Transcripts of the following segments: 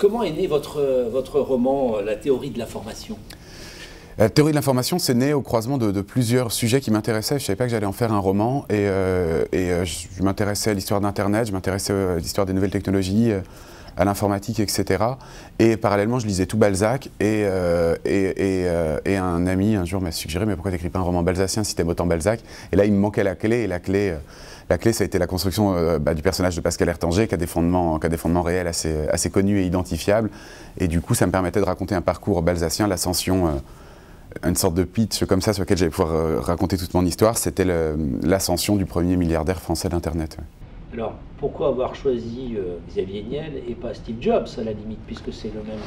Comment est né votre roman, La théorie de l'information? La théorie de l'information, c'est né au croisement de plusieurs sujets qui m'intéressaient. Je ne savais pas que j'allais en faire un roman je m'intéressais à l'histoire d'Internet, je m'intéressais à l'histoire des nouvelles technologies, à l'informatique, etc. Et parallèlement, je lisais tout Balzac et un ami un jour m'a suggéré « mais pourquoi tu n'écris pas un roman balzacien si tu aimes autant Balzac ?» Et là, il me manquait la clé, et la clé, ça a été la construction du personnage de Pascal Ertanger, qui a des fondements réels assez connus et identifiables. Et du coup, ça me permettait de raconter un parcours balzacien, l'ascension, une sorte de pitch comme ça sur lequel j'allais pouvoir raconter toute mon histoire. C'était l'ascension du premier milliardaire français d'Internet. Ouais. Alors, pourquoi avoir choisi Xavier Niel et pas Steve Jobs, à la limite, puisque c'est le même...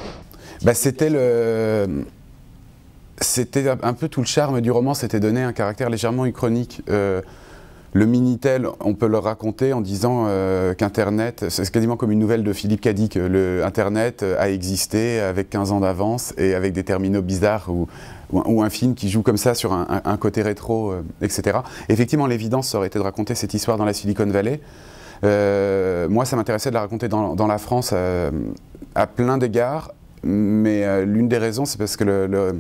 C'était un peu tout le charme du roman, c'était donner un caractère légèrement uchronique. Le Minitel, on peut le raconter en disant qu'Internet, c'est quasiment comme une nouvelle de Philippe Cadic. Internet a existé avec 15 ans d'avance et avec des terminaux bizarres ou un film qui joue comme ça sur un côté rétro, etc. Effectivement, l'évidence, ça aurait été de raconter cette histoire dans la Silicon Valley. Moi, ça m'intéressait de la raconter dans la France à plein d'égards, mais l'une des raisons, c'est parce que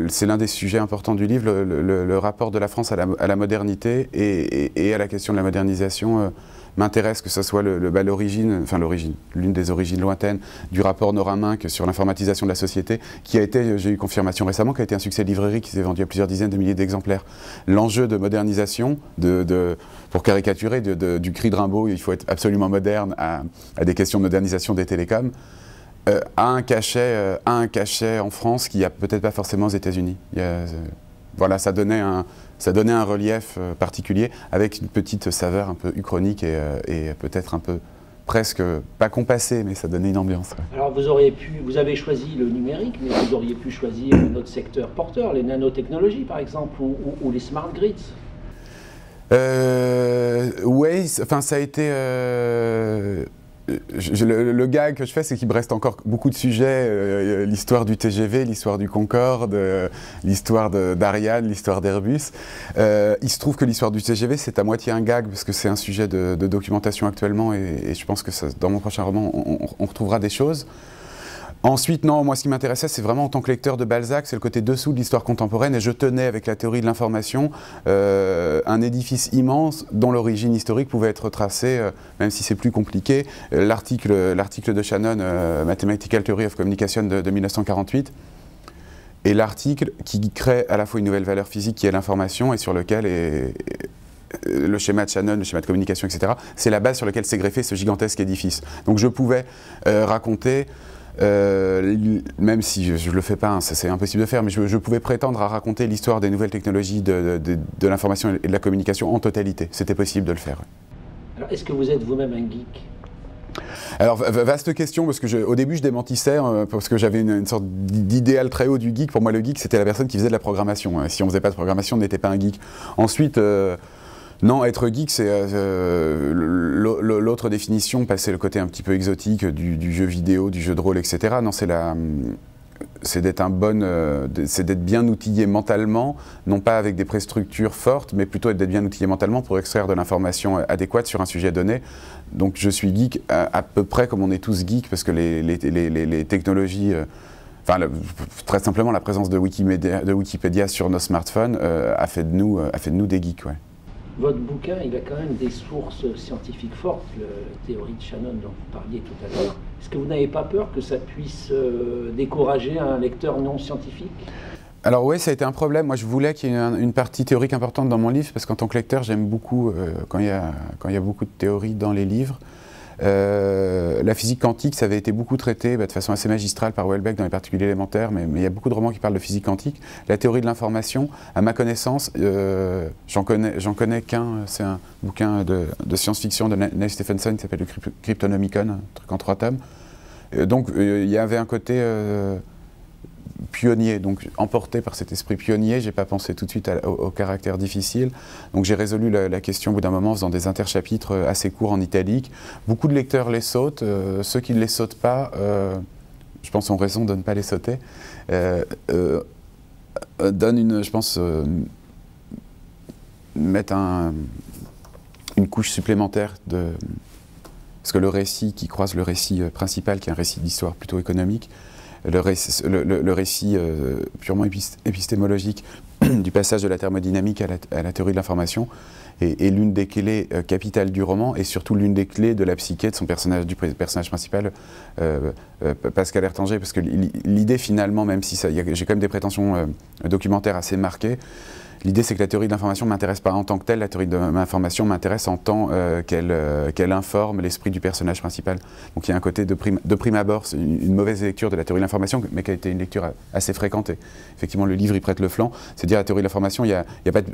c'est l'un des sujets importants du livre, le rapport de la France à la modernité et à la question de la modernisation m'intéresse, que ce soit l'une des origines lointaines du rapport Nora-Mink sur l'informatisation de la société, qui a été, j'ai eu confirmation récemment, qui a été un succès de librairie, qui s'est vendu à plusieurs dizaines de milliers d'exemplaires. L'enjeu de modernisation, pour caricaturer, du cri de Rimbaud, il faut être absolument moderne, à des questions de modernisation des télécoms, a un cachet en France qu'il n'y a peut-être pas forcément aux États-Unis. Voilà, ça donnait un relief particulier avec une petite saveur un peu uchronique et peut-être un peu presque, pas compassée, mais ça donnait une ambiance. Ouais. Alors vous avez choisi le numérique, mais vous auriez pu choisir notre secteur porteur, les nanotechnologies par exemple, ou les smart grids. Oui, enfin ça a été... le gag que je fais, c'est qu'il me reste encore beaucoup de sujets, l'histoire du TGV, l'histoire du Concorde, l'histoire d'Ariane, l'histoire d'Airbus. Il se trouve que l'histoire du TGV, c'est à moitié un gag, parce que c'est un sujet de documentation actuellement, et je pense que dans mon prochain roman, on retrouvera des choses. Ensuite, non, moi ce qui m'intéressait, c'est vraiment en tant que lecteur de Balzac, c'est le côté dessous de l'histoire contemporaine, et je tenais avec la théorie de l'information un édifice immense dont l'origine historique pouvait être tracée, même si c'est plus compliqué. L'article de Shannon, Mathematical Theory of Communication de 1948, et l'article qui crée à la fois une nouvelle valeur physique qui est l'information, et sur lequel le schéma de Shannon, le schéma de communication, etc., c'est la base sur laquelle s'est greffé ce gigantesque édifice. Donc je pouvais raconter... même si je ne le fais pas, hein, c'est impossible de faire, mais je pouvais prétendre à raconter l'histoire des nouvelles technologies de l'information et de la communication en totalité. C'était possible de le faire. Alors, est-ce que vous êtes vous-même un geek? Alors, vaste question, parce que au début je démentissais, parce que j'avais une sorte d'idéal très haut du geek. Pour moi, le geek, c'était la personne qui faisait de la programmation. Si on ne faisait pas de programmation, on n'était pas un geek. Ensuite... non, être geek, c'est l'autre définition, passer le côté un petit peu exotique du jeu vidéo, du jeu de rôle, etc. Non, c'est d'être bien outillé mentalement, non pas avec des préstructures fortes, mais plutôt d'être bien outillé mentalement pour extraire de l'information adéquate sur un sujet donné. Donc je suis geek à peu près comme on est tous geeks, parce que les technologies... très simplement, la présence de Wikipédia sur nos smartphones a fait de nous des geeks, ouais. Votre bouquin, il a quand même des sources scientifiques fortes, la théorie de Shannon dont vous parliez tout à l'heure. Est-ce que vous n'avez pas peur que ça puisse décourager un lecteur non scientifique? Alors oui, ça a été un problème. Moi, je voulais qu'il y ait une partie théorique importante dans mon livre, parce qu'en tant que lecteur, j'aime beaucoup quand il y a beaucoup de théorie dans les livres. La physique quantique, ça avait été beaucoup traité de façon assez magistrale par Houellebecq dans les particules élémentaires, mais il y a beaucoup de romans qui parlent de physique quantique. La théorie de l'information, à ma connaissance, j'en connais qu'un, c'est un bouquin de science-fiction de Neil Stephenson qui s'appelle le Cryptonomicon, un truc en 3 tomes. Donc il y avait un côté pionnier, donc emporté par cet esprit pionnier, j'ai pas pensé tout de suite au caractère difficile. Donc j'ai résolu la question au bout d'un moment en faisant des interchapitres assez courts en italique. Beaucoup de lecteurs les sautent, ceux qui ne les sautent pas, je pense ont raison de ne pas les sauter, mettent une couche supplémentaire parce que le récit qui croise le récit principal, qui est un récit d'histoire plutôt économique, le récit purement épistémologique du passage de la thermodynamique à la théorie de l'information est l'une des clés capitales du roman et surtout l'une des clés de la psyché de son personnage, du personnage principal, Pascal Ertanger, parce que l'idée finalement, même si j'ai quand même des prétentions documentaires assez marquées, l'idée c'est que la théorie de l'information ne m'intéresse pas en tant que telle, la théorie de l'information m'intéresse en tant qu'elle informe l'esprit du personnage principal. Donc il y a un côté de prime abord, c'est une mauvaise lecture de la théorie de l'information, mais qui a été une lecture assez fréquentée. Effectivement, le livre y prête le flanc, c'est dire la théorie de l'information, il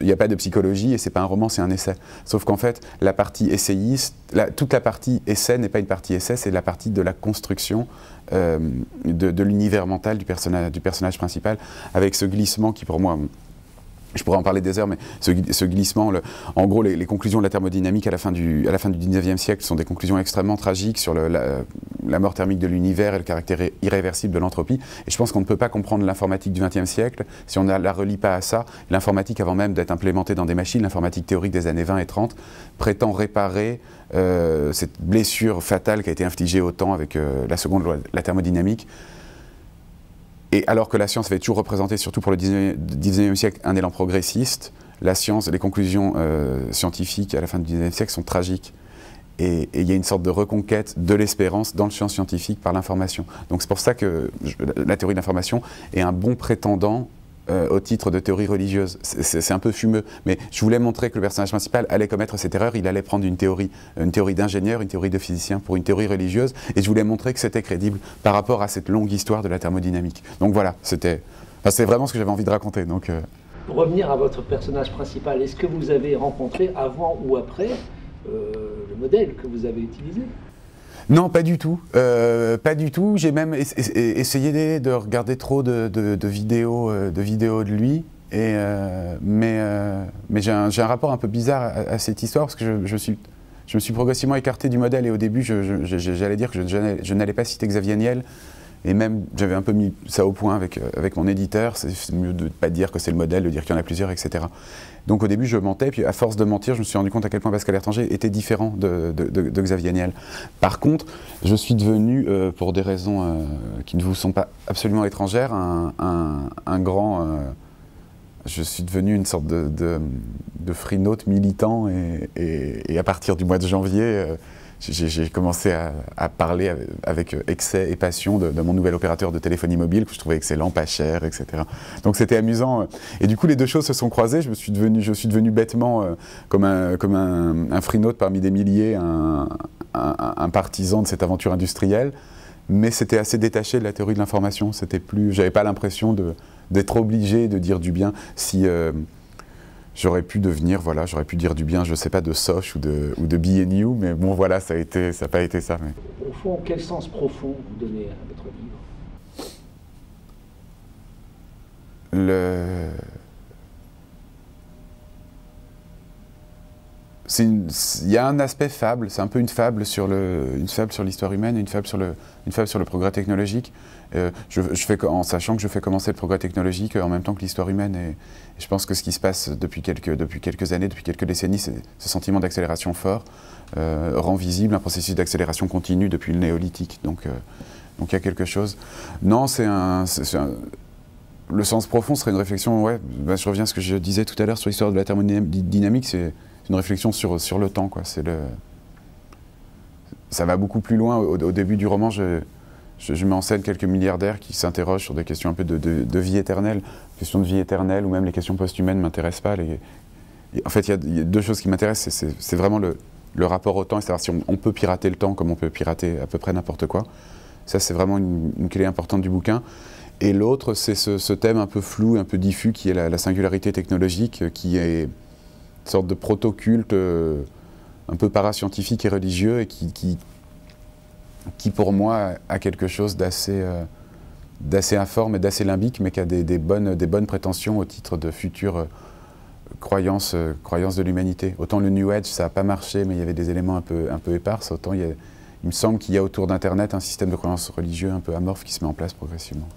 n'y a pas de psychologie et c'est pas un roman, c'est un essai. Sauf qu'en fait, la partie essayiste, toute la partie essai n'est pas une partie essai, c'est la partie de la construction de l'univers mental du personnage principal, avec ce glissement qui pour moi... Je pourrais en parler des heures, mais ce glissement, en gros, les conclusions de la thermodynamique à la fin du 19e siècle sont des conclusions extrêmement tragiques sur la mort thermique de l'univers et le caractère irréversible de l'entropie. Et je pense qu'on ne peut pas comprendre l'informatique du 20e siècle si on ne la relie pas à ça. L'informatique, avant même d'être implémentée dans des machines, l'informatique théorique des années 20 et 30, prétend réparer cette blessure fatale qui a été infligée au temps avec la seconde loi de la thermodynamique. Et alors que la science avait toujours représenté, surtout pour le 19e siècle, un élan progressiste, la science, les conclusions scientifiques à la fin du 19e siècle sont tragiques. Et il y a une sorte de reconquête de l'espérance dans le champ scientifique par l'information. Donc c'est pour ça que la théorie de l'information est un bon prétendant au titre de théorie religieuse. C'est un peu fumeux, mais je voulais montrer que le personnage principal allait commettre cette erreur, il allait prendre une théorie d'ingénieur, une théorie de physicien pour une théorie religieuse, et je voulais montrer que c'était crédible par rapport à cette longue histoire de la thermodynamique. Donc voilà, c'est vraiment ce que j'avais envie de raconter. Donc, Pour revenir à votre personnage principal, est-ce que vous avez rencontré avant ou après le modèle que vous avez utilisé ? Non, pas du tout. Pas du tout. J'ai même essayé de regarder trop de vidéos de lui. Mais j'ai un rapport un peu bizarre à cette histoire parce que je me suis progressivement écarté du modèle et au début, j'allais dire que je n'allais pas citer Xavier Niel. Et même, j'avais un peu mis ça au point avec mon éditeur. C'est mieux de ne pas dire que c'est le modèle, de dire qu'il y en a plusieurs, etc. Donc au début, je mentais, puis à force de mentir, je me suis rendu compte à quel point Pascal Ertanger était différent de Xavier Niel. Par contre, je suis devenu, pour des raisons qui ne vous sont pas absolument étrangères, un grand... je suis devenu une sorte de freenote militant et à partir du mois de janvier... j'ai commencé à parler avec excès et passion de mon nouvel opérateur de téléphonie mobile que je trouvais excellent, pas cher, etc. Donc c'était amusant. Et du coup, les deux choses se sont croisées. Je suis devenu bêtement, comme un freenote parmi des milliers, un partisan de cette aventure industrielle. Mais c'était assez détaché de la théorie de l'information. J'avais pas l'impression d'être obligé de dire du bien si... j'aurais pu dire du bien, je sais pas, de Soch ou de BNU, mais bon voilà, ça n'a pas été ça. Mais... Au fond, quel sens profond vous donnez à votre livre ? Il y a un aspect fable, c'est un peu une fable sur l'histoire humaine, une fable sur le progrès technologique. En sachant que je fais commencer le progrès technologique en même temps que l'histoire humaine. Et je pense que ce qui se passe depuis quelques années, depuis quelques décennies, c'est ce sentiment d'accélération fort rend visible un processus d'accélération continue depuis le néolithique. Donc il y a quelque chose. Non, le sens profond serait une réflexion, je reviens à ce que je disais tout à l'heure sur l'histoire de la thermodynamique, c'est une réflexion sur le temps, quoi. Ça va beaucoup plus loin. Au début du roman, je mets en scène quelques milliardaires qui s'interrogent sur des questions un peu de vie éternelle. Les questions de vie éternelle ou même les questions post-humaines ne m'intéressent pas. En fait, il y a deux choses qui m'intéressent. C'est vraiment le rapport au temps et savoir si on peut pirater le temps comme on peut pirater à peu près n'importe quoi. Ça, c'est vraiment une clé importante du bouquin. Et l'autre, c'est ce thème un peu flou, un peu diffus, qui est la singularité technologique, qui est une sorte de proto-culte un peu parascientifique et religieux et qui pour moi a quelque chose d'assez informe et d'assez limbique, mais qui a des bonnes prétentions au titre de futures croyances de l'humanité. Autant le New Age, ça n'a pas marché, mais il y avait des éléments un peu éparses, autant il me semble qu'il y a autour d'Internet un système de croyances religieux un peu amorphe qui se met en place progressivement.